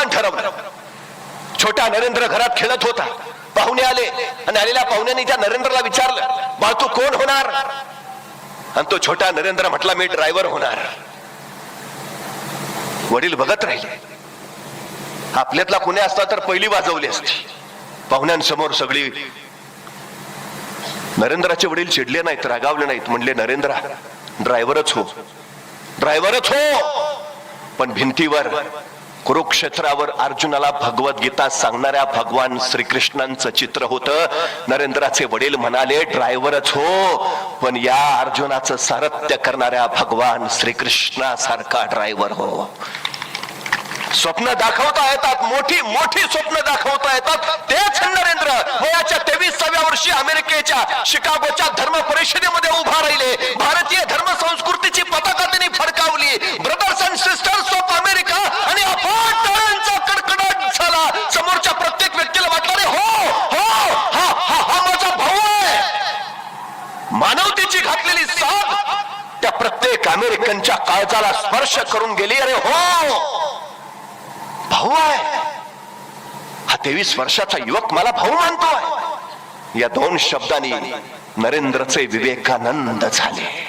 मतदान ठरवलं. छोटा नरेंद्र घरात खेळत होता. पाहुणे आले आणि आलेल्या पाहुण्यांनी त्या नरेंद्रला विचारलं, बाळ तू कोण होणार? आणि तो छोटा नरेंद्र म्हटला, मी ड्रायव्हर होणार. वडील बघत राहिले. आपल्यातला कुणी असता तर पहिली वाजवली असती. पाहुण्यांसमोर सगळी. नरेंद्राचे वडील चिडले नाहीत, रागावले नाहीत. म्हणले, नरेंद्रा ड्रायव्हरच हो, ड्रायव्हरच हो. पण भिंतीवर कुरुक्षेत्रावर अर्जुनाला भगवद्गीता सांगणाऱ्या भगवान श्रीकृष्णांचं चित्र होतं. नरेंद्राचे वडील म्हणाले, ड्रायव्हरच हो, पण या अर्जुनाचं सारथ्य करणाऱ्या भगवान श्रीकृष्णासारखा ड्रायव्हर हो. स्वप्न दाखवता येतात, मोठी मोठी स्वप्न दाखवता येतात. तेच नरेंद्र वयाच्या 23व्या वर्षी अमेरिकेच्या शिकागोच्या धर्म परिषदेमध्ये उभा राहिले. भारतीय धर्म संस्कृतीची पताका त्यांनी फडकावली. Brothers and sisters of America आणि अफाट टाळ्यांचा कडकडाट झाला. समोरच्या प्रत्येक व्यक्तीला वाटलं, रे हो हो, हा माझा भाऊ आहे. मानवतेची घातलेली साथ त्या प्रत्येक अमेरिकनच्या काळजाला स्पर्श करून गेली. अरे हो, भाऊ आहे. हा 23 वर्षाचा युवक मला भाऊ मानतोय. या दोन शब्दांनी नरेंद्रचे विवेकानंद झाले.